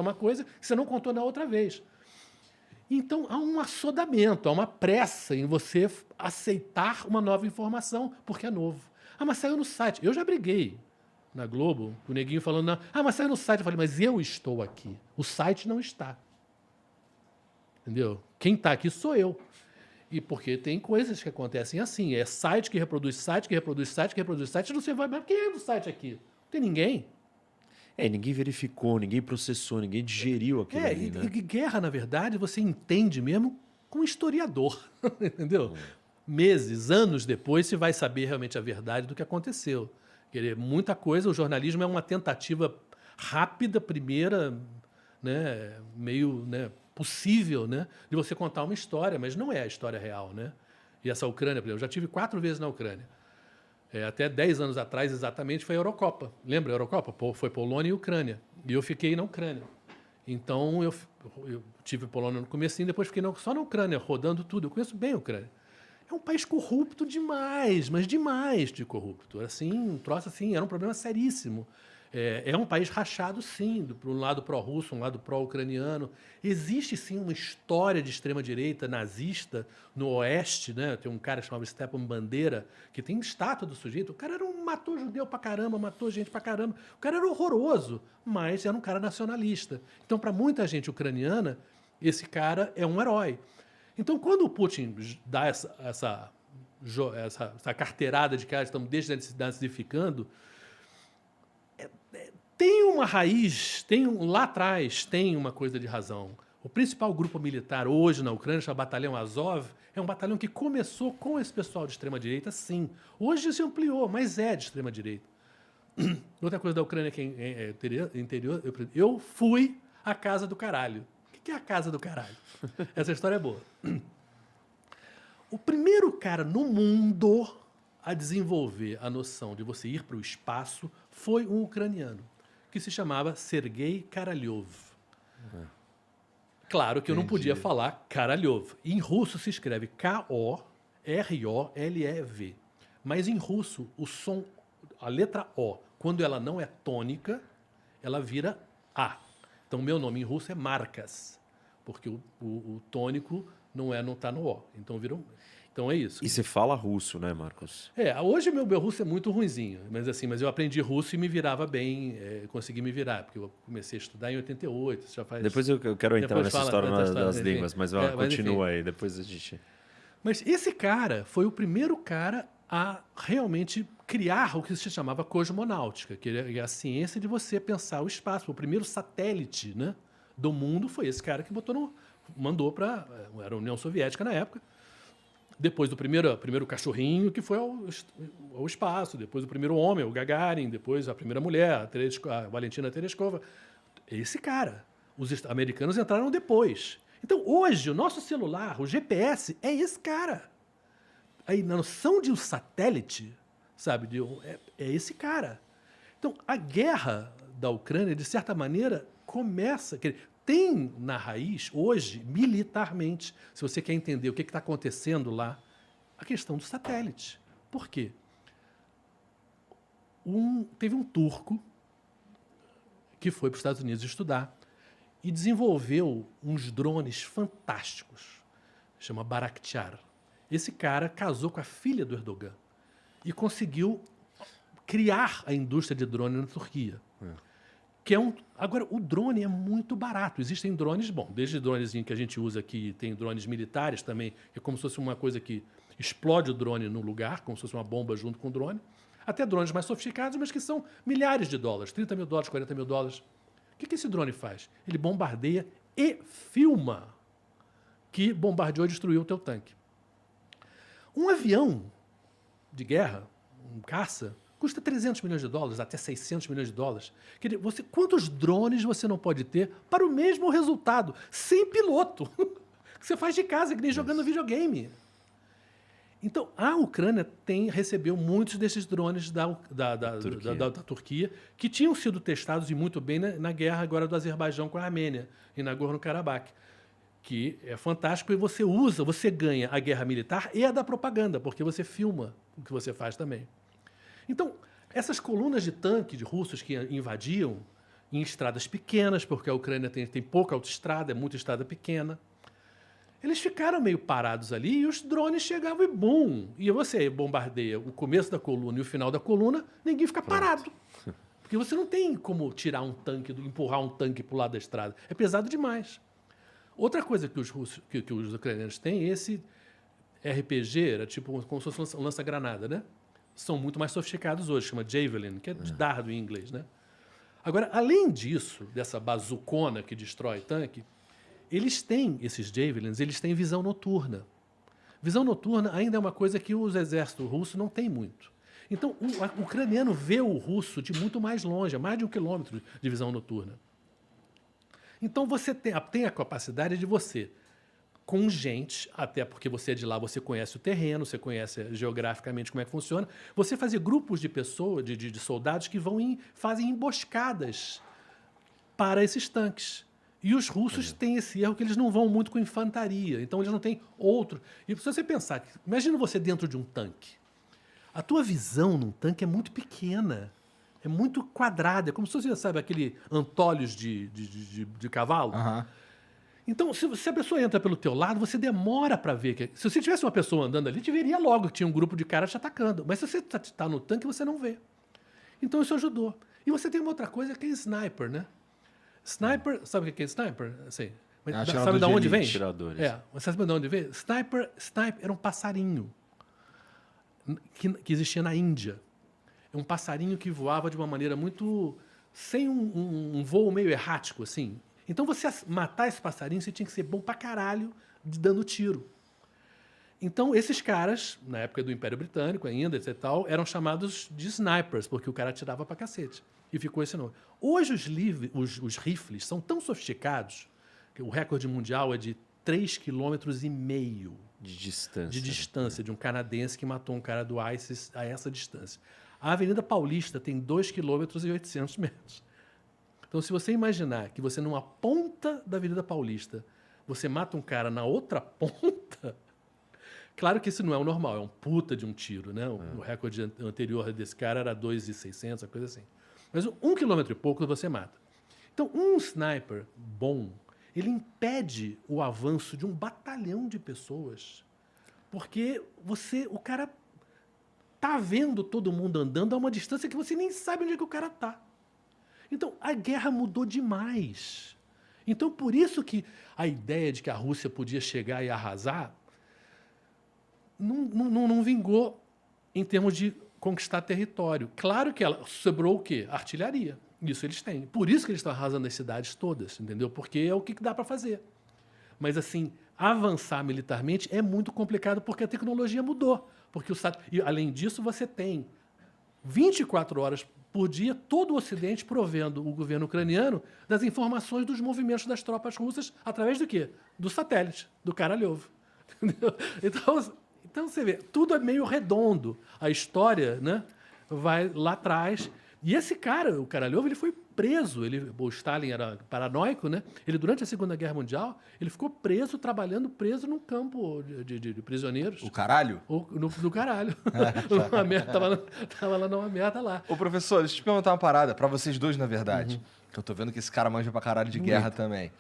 uma coisa que você não contou na outra vez. Então, há um assodamento, há uma pressa em você aceitar uma nova informação, porque é novo. Ah, mas saiu no site. Eu já briguei na Globo, com o neguinho falando, ah, mas saiu no site. Eu falei, mas eu estou aqui. O site não está. Entendeu? Quem está aqui sou eu. E porque tem coisas que acontecem assim. É site que reproduz site, que reproduz site, que reproduz site. Não sei, mas quem é do site aqui? Não tem ninguém. Ninguém verificou, ninguém processou, ninguém digeriu aquilo ali, né? E guerra, na verdade, você entende mesmo com historiador, entendeu? Meses, anos depois, você vai saber realmente a verdade do que aconteceu. Quer dizer, muita coisa, o jornalismo é uma tentativa rápida, primeira, né, meio, né, possível, né, de você contar uma história, mas não é a história real, né? E essa Ucrânia, por exemplo, eu já tive 4 vezes na Ucrânia. Até 10 anos atrás, exatamente, foi a Eurocopa. Lembra a Eurocopa? Foi Polônia e Ucrânia. E eu fiquei na Ucrânia. Então, eu tive Polônia no comecinho, depois fiquei só na Ucrânia, rodando tudo. Eu conheço bem a Ucrânia. É um país corrupto demais, mas demais de corrupto. Assim, um troço assim, era um problema seríssimo. É um país rachado, sim, por um lado pró-russo, um lado pró-ucraniano. Existe, sim, uma história de extrema-direita nazista no oeste, né? Tem um cara chamado Stepan Bandeira, que tem estátua do sujeito. O cara matou judeu pra caramba, matou gente pra caramba. O cara era horroroso, mas era um cara nacionalista. Então, para muita gente ucraniana, esse cara é um herói. Então, quando o Putin dá essa carteirada de que estamos desnazificando, tem uma raiz, lá atrás tem uma coisa de razão. O principal grupo militar hoje na Ucrânia, chamado Batalhão Azov, é um batalhão que começou com esse pessoal de extrema-direita, sim. Hoje se ampliou, mas é de extrema-direita. Outra coisa da Ucrânia que é interior, eu fui à Casa do Caralho. O que é a Casa do Caralho? Essa história é boa. O primeiro cara no mundo a desenvolver a noção de você ir para o espaço foi um ucraniano, que se chamava Sergei Karalyov. Claro que eu não podia falar Karalyov. Em russo se escreve K-O-R-O-L-E-V. Mas em russo, o som, a letra O, quando ela não é tônica, ela vira A. Então, meu nome em russo é Marcas, porque o tônico não está no O. Então é isso. E você fala russo, né, Marcos? Hoje meu russo é muito ruinzinho, mas eu aprendi russo e me virava bem, consegui me virar, porque eu comecei a estudar em 88, já faz... Depois eu quero entrar nessa história das línguas, mas continua aí, depois a gente... Mas esse cara foi o primeiro cara a realmente criar o que se chamava cosmonáutica, que é a ciência de você pensar o espaço. O primeiro satélite, né, do mundo foi esse cara que mandou para... Era a União Soviética na época. Depois do primeiro cachorrinho, que foi ao espaço. Depois o primeiro homem, o Gagarin. Depois a primeira mulher, a Valentina Tereshkova. Esse cara. Os americanos entraram depois. Então, hoje, o nosso celular, o GPS, é esse cara. Aí, na noção de um satélite, sabe, é esse cara. Então, a guerra da Ucrânia, de certa maneira, começa... Tem na raiz, hoje, militarmente, se você quer entender o que está acontecendo lá, a questão do satélite. Por quê? Teve um turco que foi para os Estados Unidos estudar e desenvolveu uns drones fantásticos, chama Baraktar. Esse cara casou com a filha do Erdogan e conseguiu criar a indústria de drone na Turquia. Agora, o drone é muito barato. Existem drones, desde dronezinho que a gente usa aqui, tem drones militares também, que é como se fosse uma coisa que explode o drone no lugar, como se fosse uma bomba junto com o drone, até drones mais sofisticados, mas que são milhares de dólares, $30 mil, $40 mil. O que esse drone faz? Ele bombardeia e filma que bombardeou e destruiu o teu tanque. Um avião de guerra, um caça, custa $300 milhões, até $600 milhões. Quer dizer, quantos drones você não pode ter para o mesmo resultado, sem piloto? Você faz de casa, que nem jogando videogame. Então, a Ucrânia recebeu muitos desses drones da Turquia, que tinham sido testados e muito bem na guerra agora do Azerbaijão com a Armênia, em Nagorno-Karabakh, que é fantástico, e você ganha a guerra militar e a da propaganda, porque você filma o que você faz também. Então, essas colunas de tanque de russos que invadiam, em estradas pequenas, porque a Ucrânia tem pouca autoestrada, é muita estrada pequena. Eles ficaram meio parados ali e os drones chegavam e bum! E você bombardeia o começo da coluna e o final da coluna, ninguém fica parado. Porque você não tem como tirar um tanque, empurrar um tanque para o lado da estrada. É pesado demais. Outra coisa que os russos, que os ucranianos têm, esse RPG, era tipo como se fosse um lança-granada, né? São muito mais sofisticados hoje, chama Javelin, que é de dardo em inglês, né? Agora, além disso, dessa bazucona que destrói tanque, eles têm, esses Javelins, eles têm visão noturna. Visão noturna ainda é uma coisa que os exércitos russos não têm muito. Então, o ucraniano vê o russo de muito mais longe, a mais de 1 quilômetro de visão noturna. Então, você tem a capacidade de você, com gente, até porque você é de lá, você conhece o terreno, você conhece geograficamente como é que funciona, você fazer grupos de pessoas, de soldados que fazem emboscadas para esses tanques. E os russos têm esse erro que eles não vão muito com infantaria, então eles não têm outro. E se você pensar, imagina você dentro de um tanque. A tua visão num tanque é muito pequena, é muito quadrada, é como se você, sabe, aquele antolhos de cavalo. Uhum. Então, se a pessoa entra pelo teu lado, você demora para ver. Se você tivesse uma pessoa andando ali, te veria logo que tinha um grupo de caras te atacando. Mas se você está no tanque, você não vê. Então, isso ajudou. E você tem uma outra coisa que é sniper, né? Sniper, sabe o que é sniper? Assim, sabe de onde vem? Atiradores. Você sabe de onde vem? Sniper era um passarinho que existia na Índia. É um passarinho que voava de uma maneira muito... sem um voo meio errático, assim. Então, você matar esse passarinho, você tinha que ser bom pra caralho dando tiro. Então, esses caras, na época do Império Britânico ainda, etc. Tal, eram chamados de snipers, porque o cara atirava pra cacete. E ficou esse nome. Hoje, os rifles são tão sofisticados que o recorde mundial é de 3,5 km De distância. de distância, de um canadense que matou um cara do ISIS a essa distância. A Avenida Paulista tem 2,8 km. Então, se você imaginar que você, numa ponta da Avenida Paulista, você mata um cara na outra ponta, claro que isso não é o normal, é um puta de um tiro, né? O recorde anterior desse cara era 2,600, uma coisa assim. Mas 1 quilômetro e pouco você mata. Então, um sniper bom, ele impede o avanço de um batalhão de pessoas, porque o cara tá vendo todo mundo andando a uma distância que você nem sabe onde é que o cara tá. Então, a guerra mudou demais. Então, por isso que a ideia de que a Rússia podia chegar e arrasar não vingou em termos de conquistar território. Claro que ela sobrou o quê? Artilharia. Isso eles têm. Por isso que eles estão arrasando as cidades todas, entendeu? Porque é o que dá para fazer. Mas, assim, avançar militarmente é muito complicado porque a tecnologia mudou. Porque e, além disso, você tem 24 horas por dia todo o Ocidente provendo o governo ucraniano das informações dos movimentos das tropas russas através do quê? Do satélite, do Karalyov. Entendeu? Então, você vê, tudo é meio redondo. A história, né, vai lá atrás. E esse cara, o Karalyov, ele foi preso. O Stalin era paranoico, né? Ele, durante a Segunda Guerra Mundial, ele ficou trabalhando preso num campo de prisioneiros. O caralho? Do caralho. Tava lá numa merda lá. Ô, professor, deixa eu te perguntar uma parada. Pra vocês dois, na verdade. Que eu tô vendo que esse cara manja pra caralho de guerra também.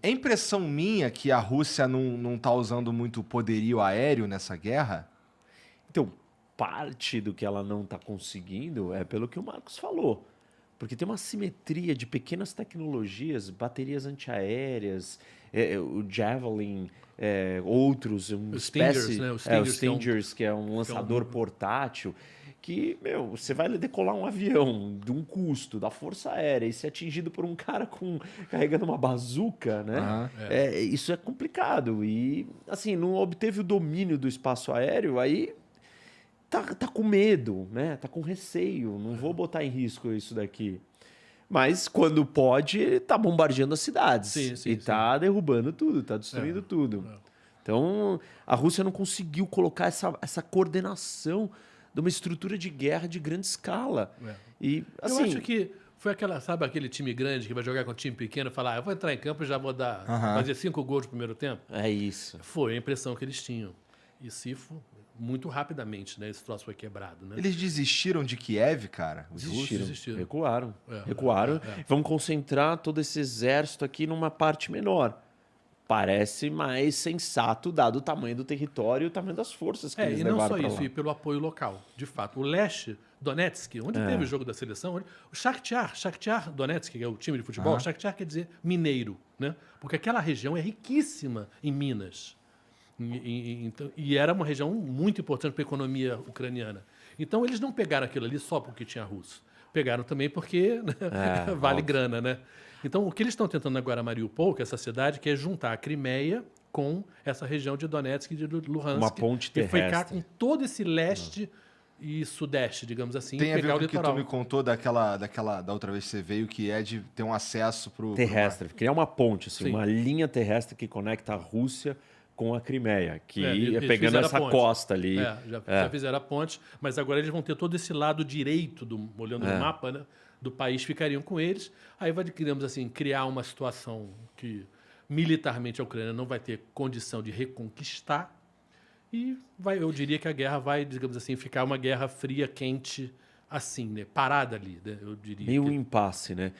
É impressão minha que a Rússia não tá usando muito poderio aéreo nessa guerra? Então, parte do que ela não está conseguindo é pelo que o Marcos falou. Porque tem uma simetria de pequenas tecnologias, baterias antiaéreas, o Javelin, outros, uma espécie... Né? Os Stingers, que é um lançador portátil, que, você vai decolar um avião de um custo da Força Aérea e ser atingido por um cara carregando uma bazuca, né? Isso é complicado. E, assim, não obteve o domínio do espaço aéreo, aí... Tá com medo, né? Tá com receio. Não vou botar em risco isso daqui. Mas, quando pode, tá bombardeando as cidades. Sim, tá derrubando tudo, tá destruindo tudo. Então, a Rússia não conseguiu colocar essa coordenação de uma estrutura de guerra de grande escala. E, assim, eu acho que foi aquele time grande que vai jogar com um time pequeno e falar, eu vou entrar em campo e já vou fazer 5 gols no primeiro tempo? É isso. Foi a impressão que eles tinham. E se muito rapidamente, né? Esse troço foi quebrado, né? Eles desistiram de Kiev, cara? Os russos? Desistiram. Recuaram. Recuaram. Vamos concentrar todo esse exército aqui numa parte menor. Parece mais sensato, dado o tamanho do território e o tamanho das forças que eles e não levaram só pra isso, lá. e pelo apoio local. De fato, o leste, Donetsk, onde teve o jogo da seleção, o Shakhtar Donetsk, que é o time de futebol, Shakhtar quer dizer mineiro, né? Porque aquela região é riquíssima em minas. E era uma região muito importante para a economia ucraniana. Então, eles não pegaram aquilo ali só porque tinha russo. Pegaram também porque vale grana, né? Então, o que eles estão tentando agora, Mariupol, que é essa cidade, que é juntar a Crimeia com essa região de Donetsk e de Luhansk. Uma ponte terrestre. E ficar terrestre. com todo esse leste e sudeste, digamos assim, Tem e a ver pegar com o o que litoral. tu me contou da outra vez que você veio, que é de ter um acesso pro... Terrestre. Criar uma ponte, assim, Sim. uma linha terrestre que conecta a Rússia com a Crimeia, que Eles pegando fizeram essa a ponte. costa ali. Já fizeram a ponte, mas agora eles vão ter todo esse lado direito, olhando no mapa, né, do país, ficariam com eles. Aí vai, digamos assim, criar uma situação que militarmente a Ucrânia não vai ter condição de reconquistar e eu diria que a guerra vai, digamos assim, ficar uma guerra fria, quente, assim, né, parada ali, né, eu diria. Meio impasse, né?